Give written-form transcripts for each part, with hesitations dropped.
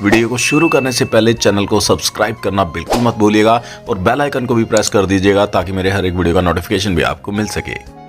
Video को शुरू करने से पहले चैनल को सब्सक्राइब करना बिल्कुल मत भूलिएगा और बेल आइकन को भी प्रेस कर दीजिएगा ताकि मेरे हर एक वीडियो का नोटिफिकेशन भी आपको मिल सके।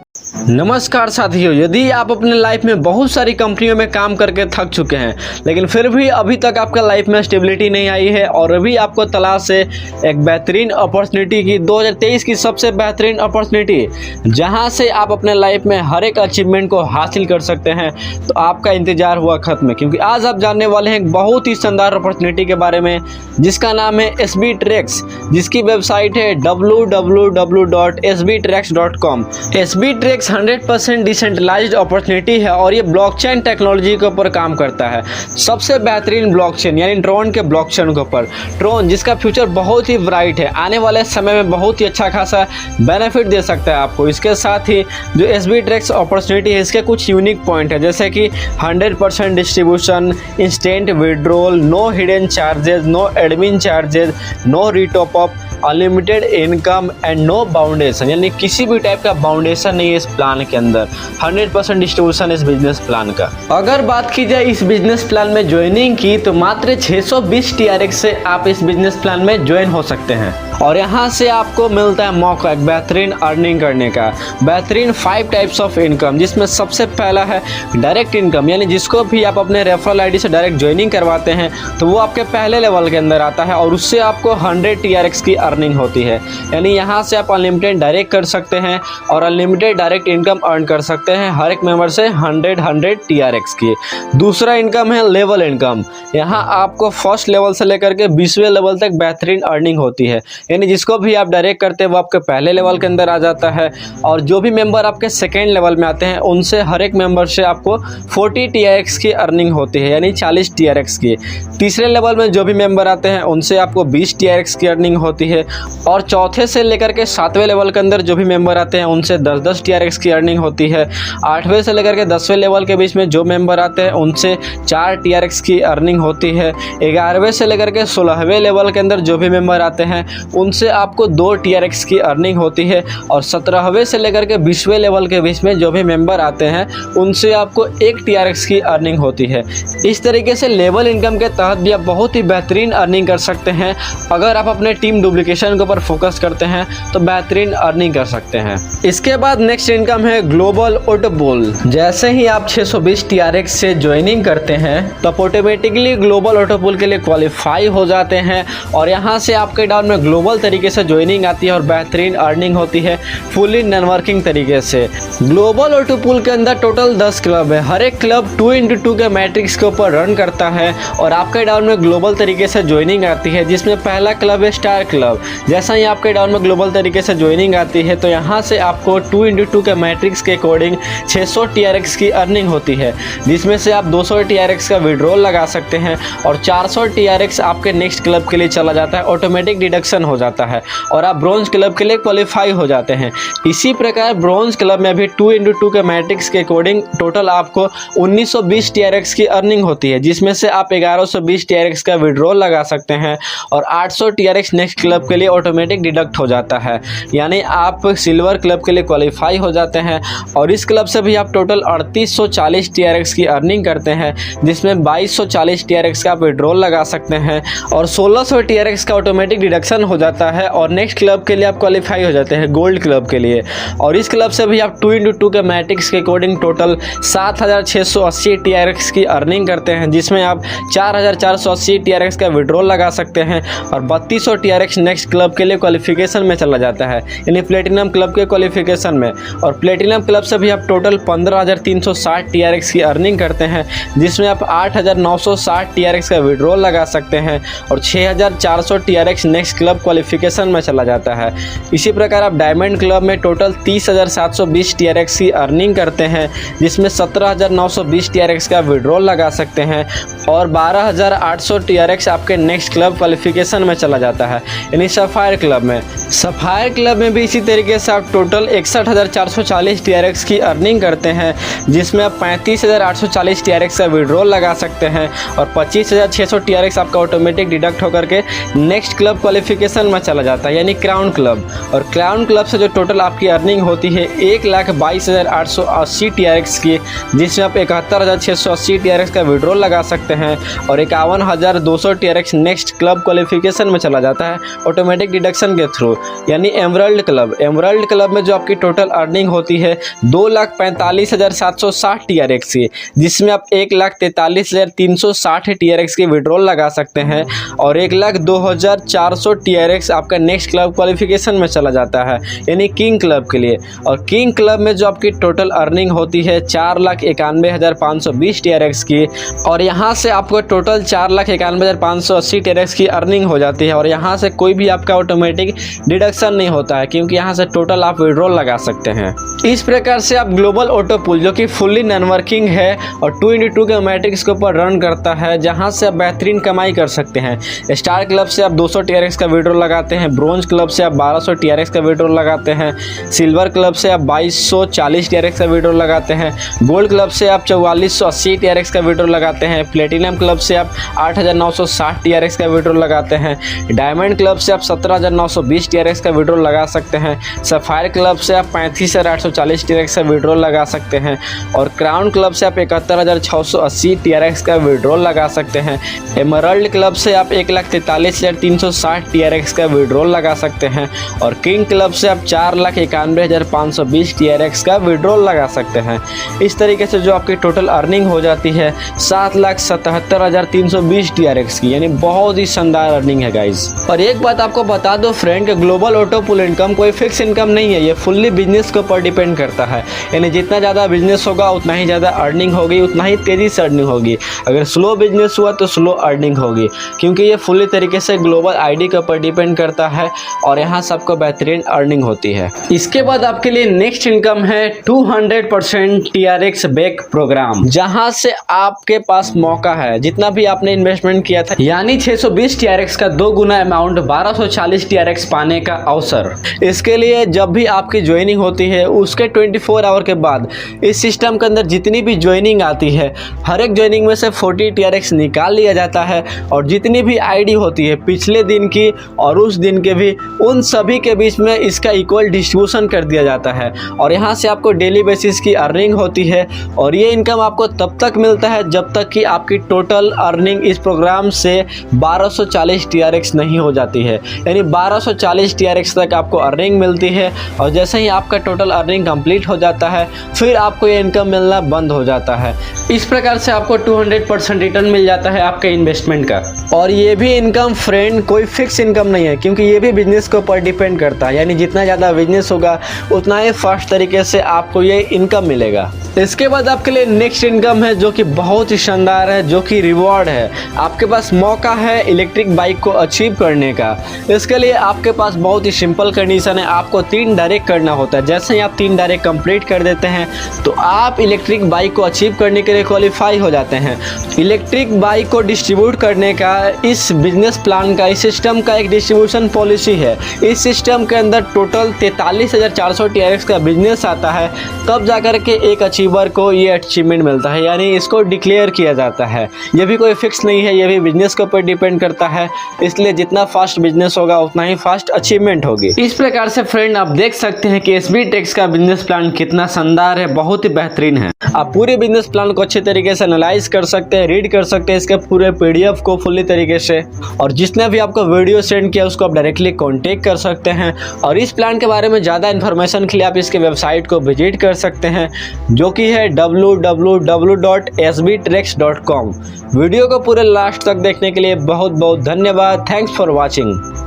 नमस्कार साथियों, यदि आप अपने लाइफ में बहुत सारी कंपनियों में काम करके थक चुके हैं लेकिन फिर भी अभी तक आपका लाइफ में स्टेबिलिटी नहीं आई है और अभी आपको तलाश है एक बेहतरीन अपॉर्चुनिटी की, 2023 की सबसे बेहतरीन अपॉर्चुनिटी जहां से आप अपने लाइफ में हर एक अचीवमेंट को हासिल कर सकते हैं, तो आपका इंतजार हुआ खत्म है। क्योंकि आज आप जानने वाले हैं एक बहुत ही शानदार अपॉर्चुनिटी के बारे में जिसका नाम है SB Trax, जिसकी वेबसाइट है www.sbtrax.com। SB Trax 100% decentralised opportunity है और ये ब्लॉकचेन टेक्नोलॉजी के ऊपर काम करता है। सबसे बेहतरीन ब्लॉकचेन यानी ट्रोन के ब्लॉकचेन के ऊपर, ट्रोन जिसका फ्यूचर बहुत ही ब्राइट है, आने वाले समय में बहुत ही अच्छा खासा बेनिफिट दे सकता है आपको। इसके साथ ही जो SB Trax अपॉर्चुनिटी है इसके कुछ यूनिक पॉइंट है, जैसे कि 100% distribution, instant withdrawal, no hidden charges, no admin charges, no retop up, unlimited income and no boundation, यानी किसी भी टाइप का बाउंडेशन नहीं है इस प्लान के अंदर। 100% डिस्ट्रीब्यूशन इस बिजनेस प्लान का। अगर बात की जाए इस बिजनेस प्लान में ज्वाइनिंग की तो मात्र 620 TRX से आप इस बिजनेस प्लान में ज्वाइन हो सकते हैं और यहाँ से आपको मिलता है मौका एक बेहतरीन अर्निंग करने का। बेहतरीन 5 टाइप्स ऑफ इनकम, जिसमें सबसे पहला है डायरेक्ट इनकम, यानी जिसको भी आप अपने रेफरल आईडी से डायरेक्ट ज्वाइनिंग करवाते हैं तो वो आपके पहले लेवल के अंदर आता है और उससे आपको 100 TRX की अर्निंग होती है। यानी यहाँ से आप अनलिमिटेड डायरेक्ट कर सकते हैं और अनलिमिटेड डायरेक्ट इनकम अर्न कर सकते हैं हर एक मेंबर से 100 TRX की। दूसरा इनकम है लेवल इनकम। यहाँ आपको फर्स्ट लेवल से लेकर के 20वें लेवल तक बेहतरीन अर्निंग होती है, यानी जिसको भी आप डायरेक्ट करते हैं वो आपके पहले लेवल के अंदर आ जाता है और जो भी मेंबर आपके सेकेंड लेवल में आते हैं उनसे हर एक मेंबर से आपको 40 TRX की अर्निंग होती है, यानी 40 TRX की। तीसरे लेवल में जो भी मेंबर आते हैं उनसे आपको 20 TRX की अर्निंग होती है और चौथे से लेकर के 7वें लेवल के अंदर जो भी मेंबर आते हैं उनसे 10-10 TRX की अर्निंग होती है। 8वें से लेकर के 10वें लेवल के बीच में जो मेंबर आते हैं उनसे 4 TRX की अर्निंग होती है। 11वें से लेकर के 16वें लेवल के अंदर जो भी मेंबर आते हैं उनसे आपको 2 TRX की अर्निंग होती है और 17वें से लेकर के 20वें लेवल के बीच में जो भी मेंबर आते हैं उनसे आपको 1 TRX की अर्निंग होती है। इस तरीके से लेवल इनकम के तहत भी आप बहुत ही बेहतरीन अर्निंग कर सकते हैं। अगर आप अपने टीम डुप्लीकेशन के ऊपर फोकस करते हैं तो बेहतरीन अर्निंग कर सकते हैं। इसके बाद नेक्स्ट इनकम है ग्लोबल ऑटो पूल। जैसे ही आप 620 TRX से ज्वाइनिंग करते हैं तो आप ऑटोमेटिकली ग्लोबल ऑटो पूल के लिए क्वालिफाई हो जाते हैं और यहाँ से आपके डाउन में ग्लोबल तरीके से ज्वाइनिंग आती है और बेहतरीन अर्निंग होती है फुली नेटवर्किंग तरीके से। ग्लोबल ऑटो पूल के अंदर टोटल 10 क्लब है। हर एक क्लब 2x2 के मैट्रिक्स के ऊपर रन करता है और आपके डाउन में ग्लोबल तरीके से ज्वाइनिंग आती है, जिसमें पहला क्लब है स्टार क्लब। जैसा ही आपके डाउन में ग्लोबल तरीके से ज्वाइनिंग आती है तो यहाँ से आपको 2x2 के मैट्रिक्स के अकॉर्डिंग 600 TRX की अर्निंग होती है, जिसमें से आप 200 TRX का विड्रॉल लगा सकते हैं और 400 TRX आपके नेक्स्ट क्लब के लिए चला जाता है, ऑटोमेटिक डिडक्शन हो जाता है और आप ब्रॉन्ज क्लब के लिए क्वालिफाई हो जाते हैं। इसी प्रकार ब्रॉन्ज क्लब में भी 2x2 के मैट्रिक्स के अकॉर्डिंग टोटल आपको 1920 TRX की अर्निंग होती है, जिसमें से आप 1120 TRX का विड्रॉल लगा सकते हैं और 800 TRX नेक्स्ट क्लब के लिए ऑटोमेटिक डिडक्ट हो जाता है, यानी आप सिल्वर क्लब के लिए क्वालिफाई हो जाते हैं। और इस क्लब से भी आप टोटल 3840 TRX की अर्निंग करते हैं, जिसमें 2240 TRX का आप विड्रॉल लगा सकते हैं और 1600 TRX का ऑटोमेटिक डिडक्शन हो जाता है और नेक्स्ट क्लब के लिए आप क्वालिफाई हो जाते हैं गोल्ड क्लब के लिए। और इस क्लब से भी आप 2x2 के मैट्रिक्स के अकॉर्डिंग टोटल 7680 TRX की अर्निंग करते हैं, जिसमें आप 4480 TRX का विड्रॉल लगा सकते हैं और 3200 TRX नेक्स्ट क्लब के लिए क्वालिफिकेशन में चला जाता है, यानी प्लेटिनम क्लब के क्वालिफिकेशन में। और प्लेटिनम क्लब से भी आप टोटल 15360 TRX की अर्निंग करते हैं, जिसमें आप 8960 TRX का विड्रॉल लगा सकते हैं और 6400 TRX नेक्स्ट क्लब क्वालिफिकेशन में चला जाता है। इसी प्रकार आप डायमंड क्लब में टोटल 30,720 TRX की अर्निंग करते हैं, जिसमें 17,920 TRX का विड्रॉल लगा सकते हैं और 12,800 TRX आपके नेक्स्ट क्लब क्वालिफिकेशन में चला जाता है, यानी सफायर क्लब में। सफायर क्लब में भी इसी तरीके से आप टोटल 61,440 TRX की अर्निंग करते हैं, जिसमें आप 35,840 TRX का विड्रॉल लगा सकते हैं और 25,600 TRX आपका ऑटोमेटिक डिडक्ट होकर के नेक्स्ट क्लब क्वालिफिकेशन में चला जाता है, यानी क्राउन क्लब। और क्राउन क्लब से जो टोटल आपकी अर्निंग होती है 1,22,880 TRX की, जिसमें आप 71,680 TRX का विड्रॉल लगा सकते हैं और 51,200 TRX नेक्स्ट क्लब क्वालिफिकेशन में चला जाता है ऑटोमेटिक डिडक्शन के थ्रू, यानी एमराल्ड क्लब। एमराल्ड क्लब में जो आपकी टोटल अर्निंग होती है 2,45,760 TRX की, जिसमें आप 1,43,360 TRX की विड्रॉल लगा सकते हैं और 1,02,400 TRX आपका नेक्स्ट क्लब क्वालिफिकेशन में चला जाता है, यानी किंग क्लब के लिए। और किंग क्लब में जो आपकी टोटल अर्निंग होती है 4,91,520 TRX की, और यहाँ से आपको टोटल 4,91,580 TRX की अर्निंग हो जाती है और यहाँ से कोई भी आपका ऑटोमेटिक डिडक्शन नहीं होता है, क्योंकि यहाँ से टोटल आप विड्रॉल लगा सकते हैं। इस प्रकार से आप ग्लोबल ऑटो पूल, जो कि फुल्ली नॉन वर्किंग है और 2x2 के मैट्रिक्स के ऊपर रन करता है, जहाँ से आप बेहतरीन कमाई कर सकते हैं। स्टार क्लब से आप 200 TRX का विड्रॉल लगाते हैं, ब्रोंज क्लब से आप 1200 TRX का विड्रॉल लगाते हैं, सिल्वर क्लब से आप 2240 TRX का विड्रॉल लगाते हैं, गोल्ड क्लब से आप 4480 TRX का विड्रॉल लगाते हैं, प्लेटिनम क्लब से आप 8,960 TRX का विड्रॉल लगाते हैं, डायमंड क्लब से आप 17,920 TRX का विड्रॉल लगा सकते हैं, सफायर क्लब से आप 35,840 TRX का विड्रॉल लगा सकते हैं और क्राउन क्लब से आप 71,680 TRX का विड्रॉल लगा सकते हैं। एमराल्ड क्लब से आप 1,43,360 TRX का विड्रॉल लगा सकते हैं और किंग क्लब से आप 4,91,520 TRX का विड्रॉल लगा सकते हैं। इस तरीके से जो आपकी टोटल अर्निंग हो जाती है 7,77,320 TRX की, यानी बहुत ही शानदार अर्निंग है गाइज। और एक बात आपको बता दो फ्रेंड कि ग्लोबल ऑटो पूल इनकम कोई फिक्स इनकम नहीं है, ये फुल्ली बिजनेस के ऊपर डिपेंड करता है, यानी जितना ज़्यादा बिजनेस होगा उतना ही ज़्यादा अर्निंग होगी, उतना ही तेज़ी से अर्निंग होगी। अगर स्लो बिजनेस हुआ तो स्लो अर्निंग होगी, क्योंकि ये फुल्ली तरीके से ग्लोबल आईडी के ऊपर डिपेंड करता है और यहाँ सबको बेहतरीन अर्निंग होती है। इसके बाद आपके लिए नेक्स्ट इनकम है 200% TRX बैक प्रोग्राम, जहाँ से आपके पास मौका है जितना भी आपने इन्वेस्टमेंट किया था, यानी 620 TRX का 2 गुना अमाउंट 1240 TRX पाने का अवसर। इसके लिए जब भी आपकी ज्वाइनिंग होती है उसके 24 आवर के बाद इस सिस्टम के अंदर जितनी भी ज्वाइनिंग आती है, हर एक ज्वाइनिंग में से 40 TRX निकाल लिया जाता है और जितनी भी आईडी होती है पिछले दिन की और उस दिन के भी, उन सभी के बीच में इसका इक्वल डिस्ट्रीब्यूशन कर दिया जाता है और यहाँ से आपको डेली बेसिस की अर्निंग होती है। और ये इनकम आपको तब तक मिलता है जब तक कि आपकी टोटल अर्निंग इस प्रोग्राम से 1240 TRX नहीं हो जाती है, यानी 1240 TRX तक आपको अर्निंग मिलती है और जैसे ही आपका टोटल अर्निंग कंप्लीट हो जाता है फिर आपको ये इनकम मिलना बंद हो जाता है। इस प्रकार से आपको 200% रिटर्न मिल जाता है आपके इन्वेस्टमेंट का। और ये भी इनकम फ्रेंड कोई फिक्स इनकम नहीं है, क्योंकि ये भी बिजनेस के ऊपर डिपेंड करता है, यानी जितना ज़्यादा बिजनेस होगा उतना ही फास्ट तरीके से आपको ये इनकम मिलेगा। इसके बाद आपके लिए नेक्स्ट इनकम है जो कि बहुत ही शानदार है, जो कि रिवॉर्ड है। आपके पास मौका है इलेक्ट्रिक बाइक को अचीव करने का। इसके लिए आपके पास बहुत ही सिंपल कंडीशन है, आपको 3 डायरेक्ट करना होता है। जैसे ही आप 3 डायरेक्ट कंप्लीट कर देते हैं तो आप इलेक्ट्रिक बाइक को अचीव करने के लिए क्वालिफाई हो जाते हैं। इलेक्ट्रिक बाइक को डिस्ट्रीब्यूट करने का इस बिजनेस प्लान का, इस सिस्टम का एक डिस्ट्रीब्यूशन पॉलिसी है। इस सिस्टम के अंदर टोटल 43,400 TRX का बिजनेस आता है, तब जाकर के एक अचीवर को ये अचीवमेंट मिलता है, यानी इसको डिक्लेयर किया जाता है। ये भी कोई फिक्स नहीं है, ये भी बिजनेस के ऊपर डिपेंड करता है, इसलिए जितना फास्ट बिजनेस होगा उतना ही फास्ट अचीवमेंट होगी। इस प्रकार से फ्रेंड आप देख सकते हैं कि SB ट्रेक्स का बिजनेस प्लान कितना शानदार है, बहुत ही बेहतरीन है। आप पूरे बिजनेस प्लान को अच्छे तरीके से एनालाइज कर सकते हैं, रीड कर सकते हैं इसके पूरे PDF को फुल्ली तरीके से, और जिसने भी आपको वीडियो सेंड किया उसको आप डायरेक्टली कॉन्टेक्ट कर सकते हैं। और इस प्लान के बारे में ज़्यादा इन्फॉर्मेशन के लिए आप इसके वेबसाइट को विजिट कर सकते हैं, जो कि है www.sbtrex.com। वीडियो को पूरे लास्ट तक देखने के लिए बहुत बहुत धन्यवाद। Thanks for watching.